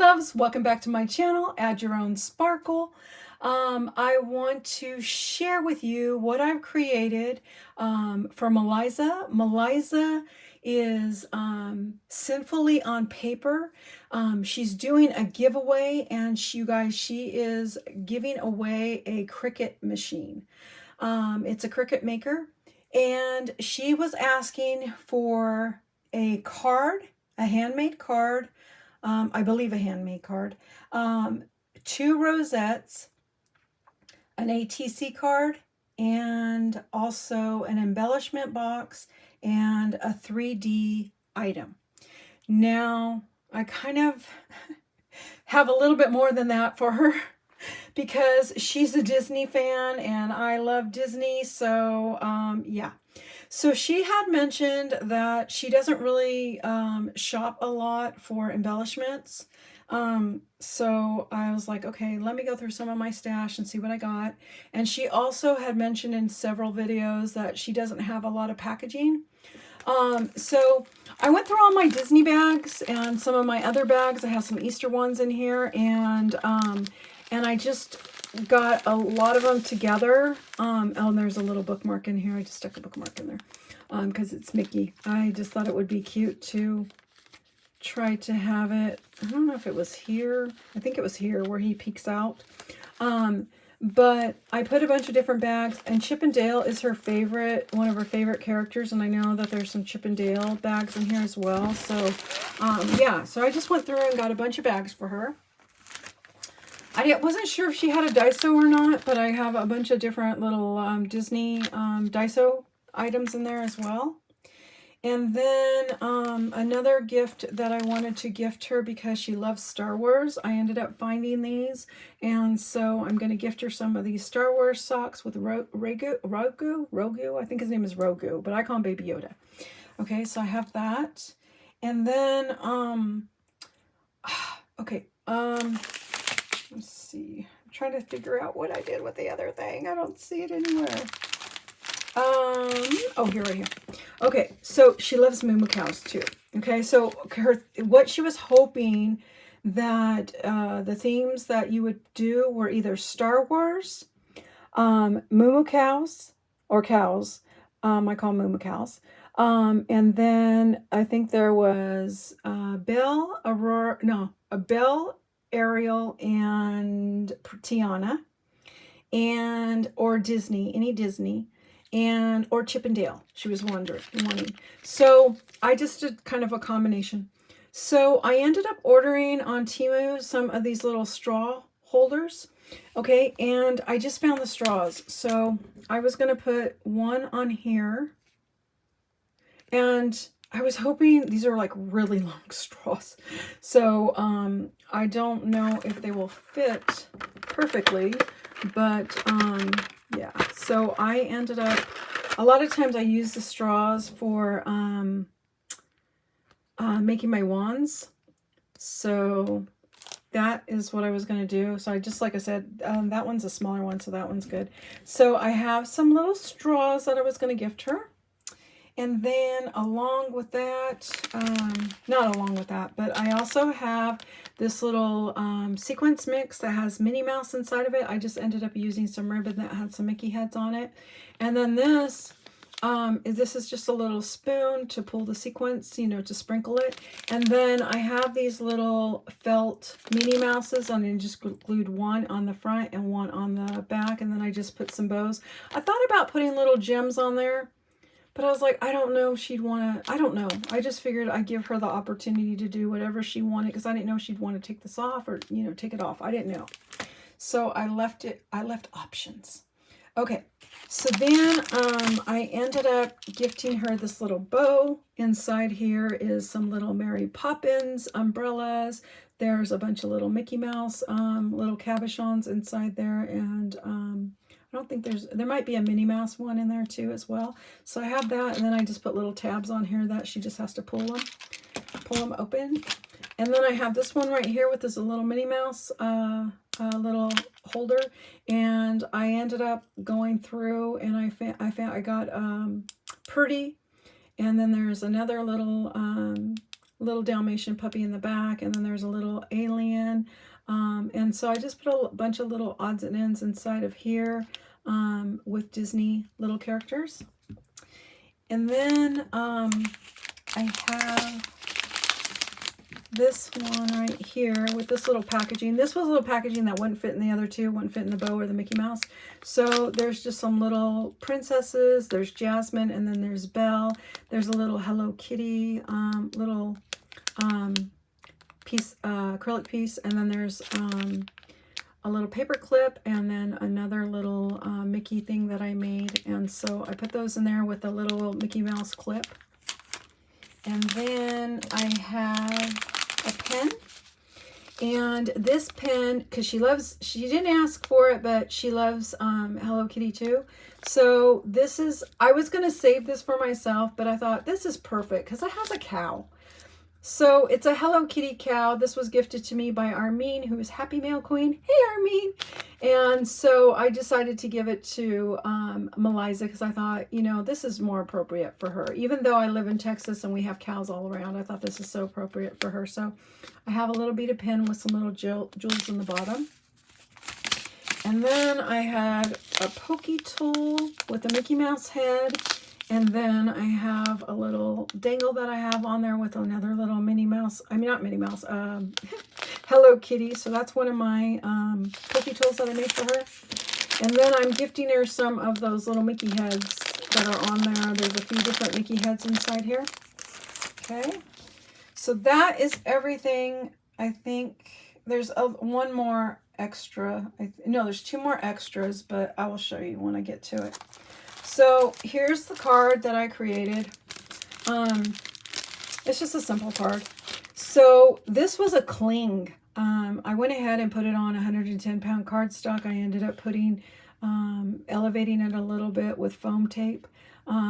loves, welcome back to my channel, Add Your Own Sparkle. I want to share with you what I've created for Maliza. Maliza is Sinfully on paper. She's doing a giveaway, and you guys, she is giving away a Cricut machine. It's a Cricut maker, and she was asking for a card, a handmade card, I believe a handmade card, 2 rosettes, an ATC card, and also an embellishment box and a 3D item. Now, I kind of have a little bit more than that for her because she's a Disney fan and I love Disney, so yeah. So she had mentioned that she doesn't really shop a lot for embellishments. So I was like, okay, let me go through some of my stash and see what I got. And she also had mentioned in several videos that she doesn't have a lot of packaging. So I went through all my Disney bags and some of my other bags. I have some Easter ones in here, and I just got a lot of them together. Oh, and there's a little bookmark in here. I just stuck a bookmark in there because it's Mickey. I just thought it would be cute to try to have it. I don't know if it was here. I think it was here where he peeks out. But I put a bunch of different bags, and Chip and Dale is her favorite, one of her favorite characters, and I know that there's some Chip and Dale bags in here as well. So yeah, so I just went through and got a bunch of bags for her. I wasn't sure if she had a Daiso or not, but I have a bunch of different little Disney Daiso items in there as well. And then another gift that I wanted to gift her because she loves Star Wars. I ended up finding these, and so I'm going to gift her some of these Star Wars socks with Rogu. I think his name is Rogu, but I call him Baby Yoda. Okay, so I have that. And then, okay, let's see. I'm trying to figure out what I did with the other thing. I don't see it anywhere. Oh, here, right here. Okay, so she loves moo cows too. Okay, so what she was hoping that the themes that you would do were either Star Wars, moo cows, or cows. I call moo cows. And then I think there was Belle, Aurora, no, a Belle, Ariel, and Tiana, and or Disney, any Disney, and or Chip and Dale. She was wanting. So I just did kind of a combination. So I ended up ordering on Temu some of these little straw holders. Okay, and I just found the straws. So I was going to put one on here, and I was hoping, these are like really long straws, so I don't know if they will fit perfectly, but yeah, so I ended up, a lot of times I use the straws for making my wands, so that is what I was going to do. So I just, like I said, that one's a smaller one, so that one's good. So I have some little straws that I was going to gift her. And then along with that, not along with that, but I also have this little sequence mix that has Minnie Mouse inside of it. I just ended up using some ribbon that had some Mickey heads on it. And then this is just a little spoon to pull the sequence, you know, to sprinkle it. And then I have these little felt Minnie Mouses, and I just glued one on the front and one on the back. And then I just put some bows. I thought about putting little gems on there, but I was like, I don't know if she'd want to, I don't know. I just figured I'd give her the opportunity to do whatever she wanted, because I didn't know she'd want to take this off or, you know, take it off. I didn't know. So I left options. Okay, so then I ended up gifting her this little bow. Inside here is some little Mary Poppins umbrellas. There's a bunch of little Mickey Mouse little cabochons inside there, and I don't think there might be a Minnie Mouse one in there too as well. So I have that, and then I just put little tabs on here that she just has to pull them open. And then I have this one right here with this little Minnie Mouse little holder, and I ended up going through, and I got Purdy, and then there's another little little Dalmatian puppy in the back, and then there's a little alien, in. And so I just put a bunch of little odds and ends inside of here with Disney little characters. And then I have this one right here with this little packaging. This was a little packaging that wouldn't fit in the other two, wouldn't fit in the bow or the Mickey Mouse. So there's just some little princesses. There's Jasmine, and then there's Belle. There's a little Hello Kitty little piece, acrylic piece, and then there's a little paper clip, and then another little Mickey thing that I made. And so I put those in there with a little Mickey Mouse clip. And then I have a pen, and this pen, because she didn't ask for it, but she loves Hello Kitty too. So this is, I was going to save this for myself, but I thought this is perfect because it has a cow. So it's a Hello Kitty cow. This was gifted to me by Armene, who is Happy Mail Queen. Hey, Armene. And so I decided to give it to Maliza because I thought, you know, this is more appropriate for her. Even though I live in Texas and we have cows all around, I thought this is so appropriate for her. So I have a little bead of pen with some little jewels in the bottom. And then I had a pokey tool with a Mickey Mouse head. And then I have a little dangle that I have on there with another little Minnie Mouse. I mean, not Minnie Mouse. Hello Kitty. So that's one of my pokey tools that I made for her. And then I'm gifting her some of those little Mickey heads that are on there. There's a few different Mickey heads inside here. Okay. So that is everything. I think there's one more extra. No, there's two more extras, but I will show you when I get to it. So here's the card that I created. It's just a simple card. So this was a cling. I went ahead and put it on 110-pound cardstock. I ended up elevating it a little bit with foam tape.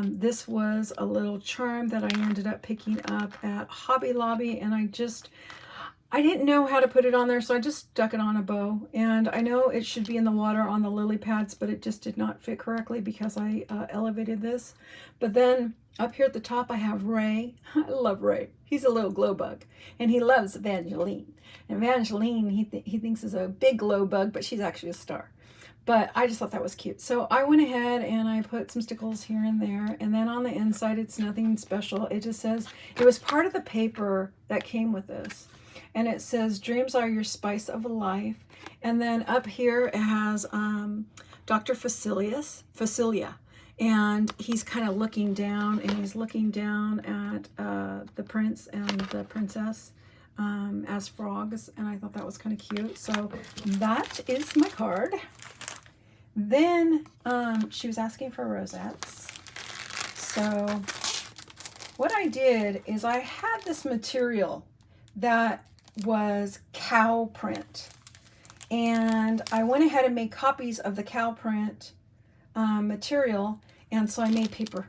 This was a little charm that I ended up picking up at Hobby Lobby, and I didn't know how to put it on there, so I just stuck it on a bow. And I know it should be in the water on the lily pads, but it just did not fit correctly because I elevated this. But then up here at the top, I have Ray. I love Ray. He's a little glow bug, and he loves Evangeline. And Evangeline, he thinks is a big glow bug, but she's actually a star. But I just thought that was cute. So I went ahead and I put some stickles here and there. And then on the inside, it's nothing special. It just says, it was part of the paper that came with this. And it says, dreams are your spice of life. And then up here it has Dr. Facilia. And he's kind of looking down, and he's looking down at the prince and the princess as frogs. And I thought that was kind of cute. So that is my card. Then she was asking for rosettes. So what I did is I had this material that was cow print, and I went ahead and made copies of the cow print material, and so I made paper.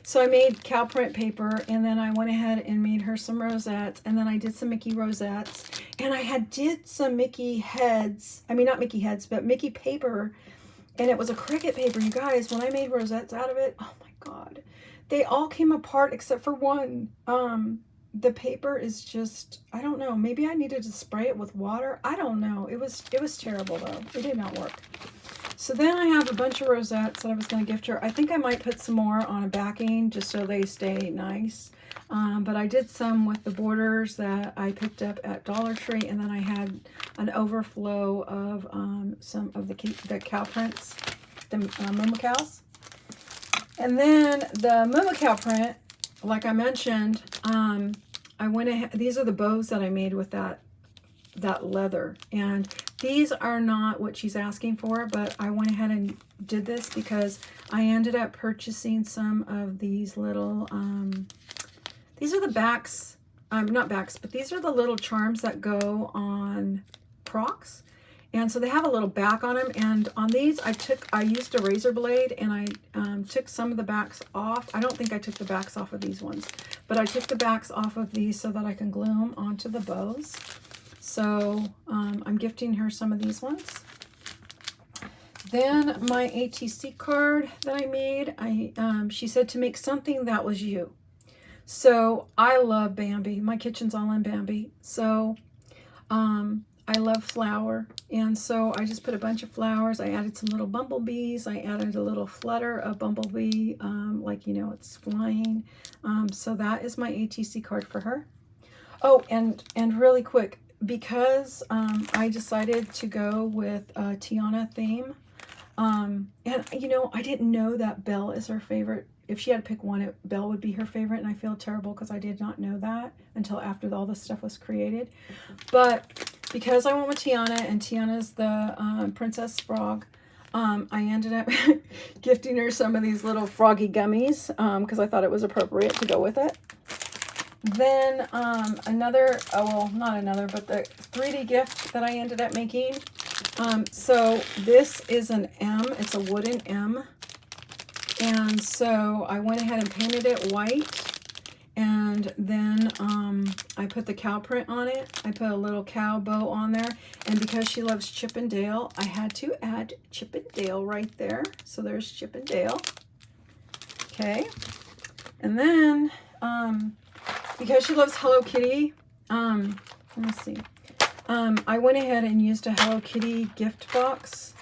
So I made cow print paper, and then I went ahead and made her some rosettes, and then I did some Mickey rosettes, and I did some Mickey heads. I mean, not Mickey heads, but Mickey paper, and it was a Cricut paper. You guys, when I made rosettes out of it, oh my God, they all came apart except for one. The paper is just, I don't know, maybe I needed to spray it with water. I don't know. It was terrible though. It did not work. So then I have a bunch of rosettes that I was going to gift her. I think I might put some more on a backing just so they stay nice. But I did some with the borders that I picked up at Dollar Tree, and then I had an overflow of some of the cow prints, the Momo cows. And then the Momo cow print, like I mentioned, I went ahead, these are the bows that I made with that leather, and these are not what she's asking for, but I went ahead and did this because I ended up purchasing some of these little, these are the backs, not backs, but these are the little charms that go on Crocs. And so they have a little back on them, and on these I used a razor blade, and I took some of the backs off. I don't think I took the backs off of these ones, but I took the backs off of these so that I can glue them onto the bows. So I'm gifting her some of these ones. Then my ATC card that I made, she said to make something that was you. So I love Bambi. My kitchen's all in Bambi. So I love flower, and so I just put a bunch of flowers. I added some little bumblebees. I added a little flutter of bumblebee, like, you know, it's flying. So that is my ATC card for her. Oh, and really quick, because I decided to go with a Tiana theme, and, you know, I didn't know that Belle is her favorite. If she had to pick one, Belle would be her favorite, and I feel terrible because I did not know that until after all this stuff was created. But because I went with Tiana, and Tiana's the Princess Frog, I ended up gifting her some of these little froggy gummies because I thought it was appropriate to go with it. Then another, oh, well, not another, but the 3D gift that I ended up making. So this is an M. It's a wooden M. And so I went ahead and painted it white. And then I put the cow print on it. I put a little cow bow on there. And because she loves Chip and Dale, I had to add Chip and Dale right there. So there's Chip and Dale. Okay. And then because she loves Hello Kitty, let me see. I went ahead and used a Hello Kitty gift box.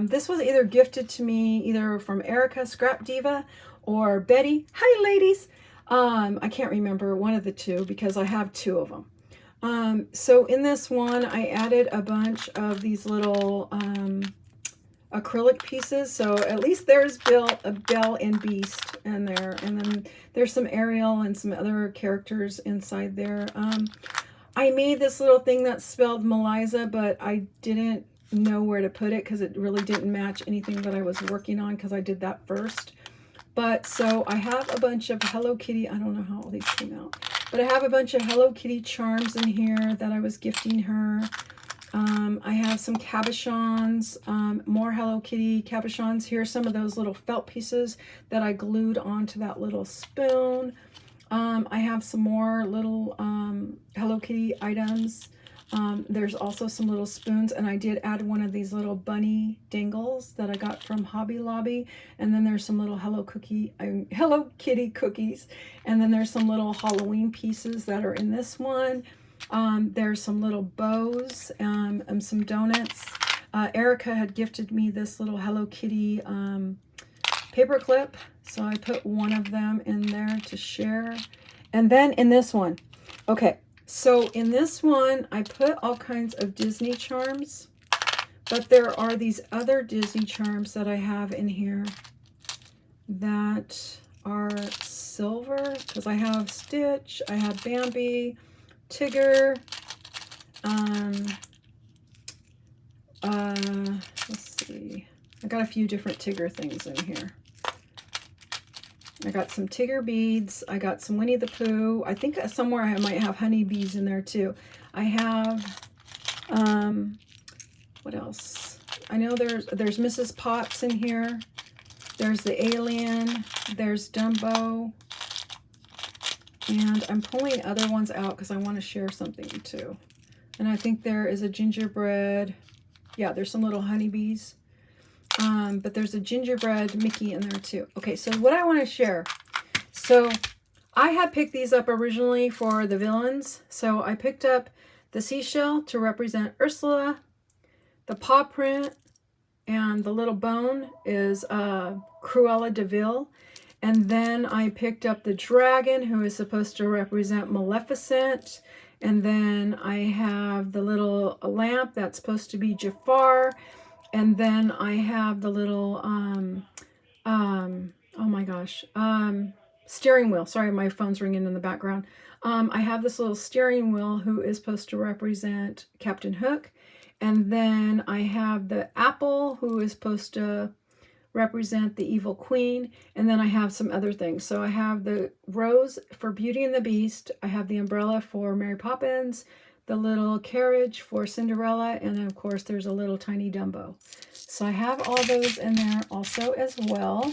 This was either gifted to me either from Erica, Scrap Diva, or Betty. Hi, ladies. I can't remember, one of the two, because I have two of them. So in this one, I added a bunch of these little acrylic pieces. So at least there's Belle and Beast in there. And then there's some Ariel and some other characters inside there. I made this little thing that spelled Maliza, but I didn't know where to put it because it really didn't match anything that I was working on because I did that first. But so I have a bunch of Hello Kitty. I don't know how all these came out, but I have a bunch of Hello Kitty charms in here that I was gifting her. I have some cabochons, more Hello Kitty cabochons. Here's some of those little felt pieces that I glued onto that little spoon. I have some more little Hello Kitty items. There's also some little spoons, and I did add one of these little bunny dangles that I got from Hobby Lobby. And then there's some little Hello Kitty cookies. And then there's some little Halloween pieces that are in this one. There's some little bows and some donuts. Erica had gifted me this little Hello Kitty paper clip, so I put one of them in there to share. And then in this one, okay, so in this one, I put all kinds of Disney charms, but there are these other Disney charms that I have in here that are silver, because I have Stitch, I have Bambi, Tigger, let's see, I got a few different Tigger things in here. I got some Tigger beads. I got some Winnie the Pooh. I think somewhere I might have honeybees in there too. I have, what else? I know there's Mrs. Potts in here. There's the alien. There's Dumbo. And I'm pulling other ones out because I want to share something too. And I think there is a gingerbread. Yeah, there's some little honeybees. But there's a gingerbread Mickey in there too. Okay, so what I want to share. So I had picked these up originally for the villains. So I picked up the seashell to represent Ursula. The paw print and the little bone is Cruella de Vil. And then I picked up the dragon, who is supposed to represent Maleficent. And then I have the little lamp that's supposed to be Jafar. And then I have the little, oh my gosh, steering wheel. Sorry, my phone's ringing in the background. I have this little steering wheel who is supposed to represent Captain Hook. And then I have the apple who is supposed to represent the evil queen. And then I have some other things. So I have the rose for Beauty and the Beast. I have the umbrella for Mary Poppins, the little carriage for Cinderella, and then of course there's a little tiny Dumbo. So I have all those in there also as well.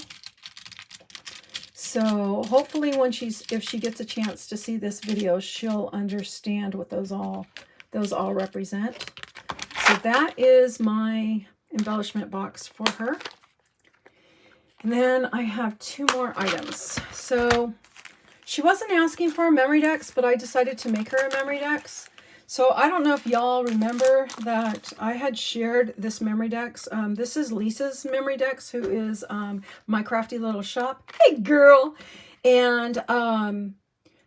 So hopefully if she gets a chance to see this video, she'll understand what those all represent. So that is my embellishment box for her. And then I have two more items. So she wasn't asking for a memory dex, but I decided to make her a memory dex. So I don't know if y'all remember that I had shared this memory decks. This is Lisa's memory decks, who is my crafty little shop. Hey girl! And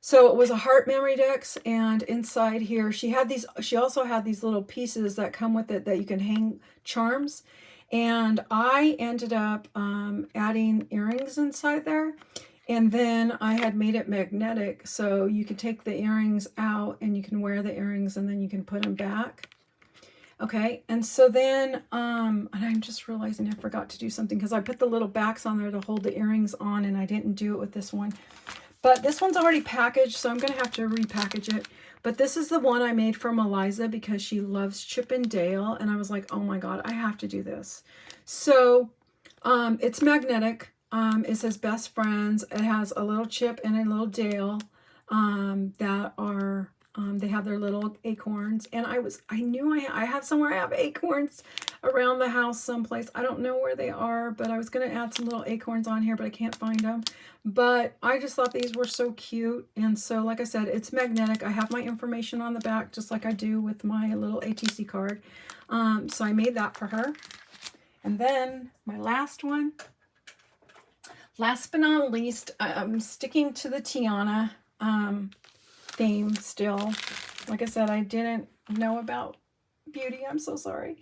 so it was a heart memory decks, and inside here she had these. She also had these little pieces that come with it that you can hang charms. And I ended up adding earrings inside there. And then I had made it magnetic, so you could take the earrings out and you can wear the earrings and then you can put them back. Okay, and so then, and I'm just realizing I forgot to do something because I put the little backs on there to hold the earrings on, and I didn't do it with this one. But this one's already packaged, so I'm going to have to repackage it. But this is the one I made for Maliza because she loves Chip and Dale, and I was like, oh my god, I have to do this. So it's magnetic. It says best friends. It has a little Chip and a little Dale that are, they have their little acorns. And I knew I have somewhere I have acorns around the house someplace. I don't know where they are, but I was going to add some little acorns on here, but I can't find them. But I just thought these were so cute. And so, like I said, it's magnetic. I have my information on the back, just like I do with my little ATC card. So I made that for her. And then my last one. Last but not least, I'm sticking to the Tiana theme still. Like I said, I didn't know about beauty. I'm so sorry.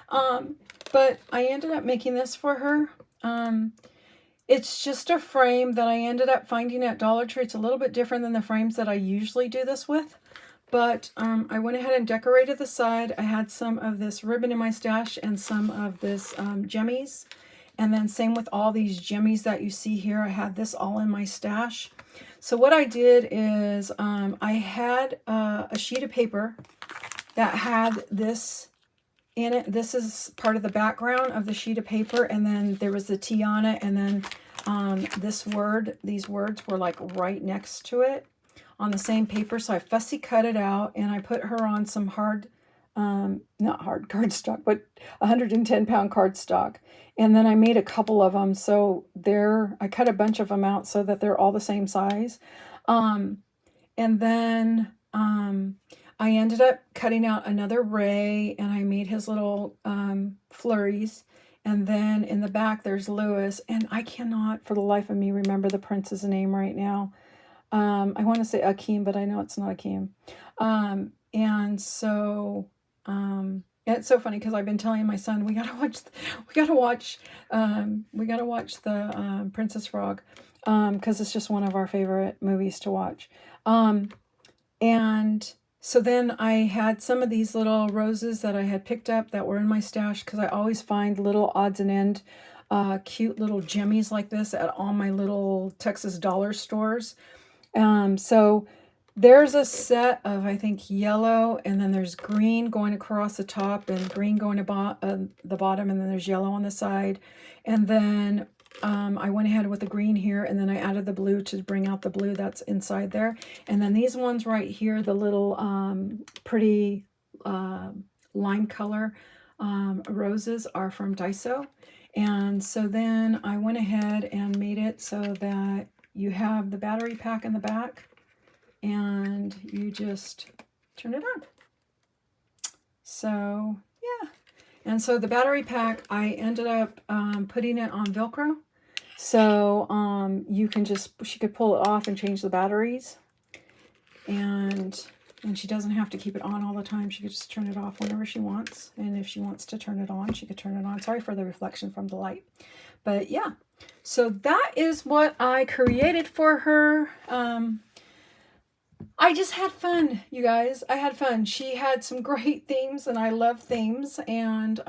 But I ended up making this for her. It's just a frame that I ended up finding at Dollar Tree. It's a little bit different than the frames that I usually do this with. But I went ahead and decorated the side. I had some of this ribbon in my stash and some of this gemmies. And then same with all these gemmies that you see here. I had this all in my stash. So what I did is I had a sheet of paper that had this in it. This is part of the background of the sheet of paper. And then there was the Tiana. And then these words were like right next to it on the same paper. So I fussy cut it out and I put her on some not hard cardstock, but 110-pound cardstock. And then I made a couple of them. So I cut a bunch of them out so that they're all the same size. And then I ended up cutting out another Ray, and I made his little flurries. And then in the back, there's Lewis. And I cannot, for the life of me, remember the prince's name right now. I want to say Akeem, but I know it's not Akeem. And so... it's so funny because I've been telling my son we gotta watch the Princess Frog because it's just one of our favorite movies to watch. And so then I had some of these little roses that I had picked up that were in my stash because I always find little odds and end cute little gemmies like this at all my little Texas dollar stores. So there's a set of, I think, yellow, and then there's green going across the top and green going to the bottom, and then there's yellow on the side. And then I went ahead with the green here, and then I added the blue to bring out the blue that's inside there. And then these ones right here, the little pretty lime color roses are from Daiso. And so then I went ahead and made it so that you have the battery pack in the back. And you just turn it on. So, yeah. And so the battery pack, I ended up putting it on Velcro. So she could pull it off and change the batteries. And she doesn't have to keep it on all the time. She could just turn it off whenever she wants. And if she wants to turn it on, she could turn it on. Sorry for the reflection from the light. But yeah, so that is what I created for her. I just had fun, you guys. I had fun. She had some great themes, and I love themes. And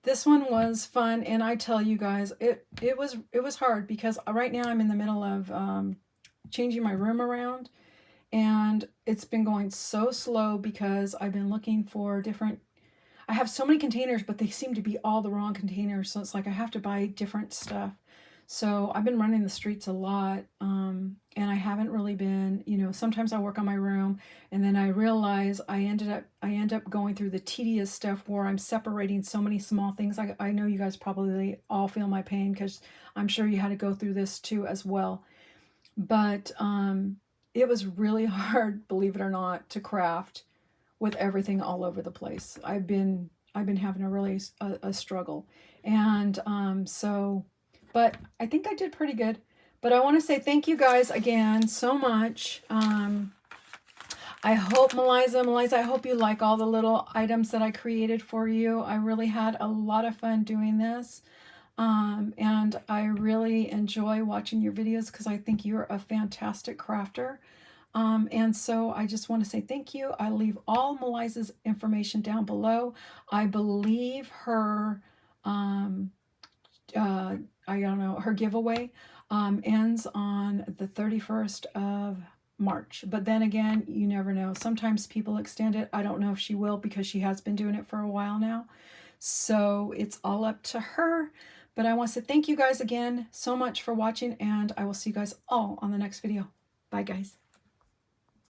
this one was fun. And I tell you guys, it was hard because right now I'm in the middle of changing my room around, and it's been going so slow because I've been looking for different. I have so many containers, but they seem to be all the wrong containers. So it's like I have to buy different stuff. So I've been running the streets a lot, and I haven't really been, sometimes I work on my room, and then I realize I end up going through the tedious stuff where I'm separating so many small things. I know you guys probably all feel my pain because I'm sure you had to go through this too as well. But it was really hard, believe it or not, to craft with everything all over the place. I've been having a really a struggle. And so, but I think I did pretty good. But I want to say thank you guys again so much. I hope, Maliza, I hope you like all the little items that I created for you. I really had a lot of fun doing this. And I really enjoy watching your videos because I think you're a fantastic crafter. And so I just want to say thank you. I leave all Maliza's information down below. I believe her, I don't know, her giveaway ends on the 31st of March. But then again, you never know. Sometimes people extend it. I don't know if she will because she has been doing it for a while now. So it's all up to her. But I want to say thank you guys again so much for watching, and I will see you guys all on the next video. Bye, guys.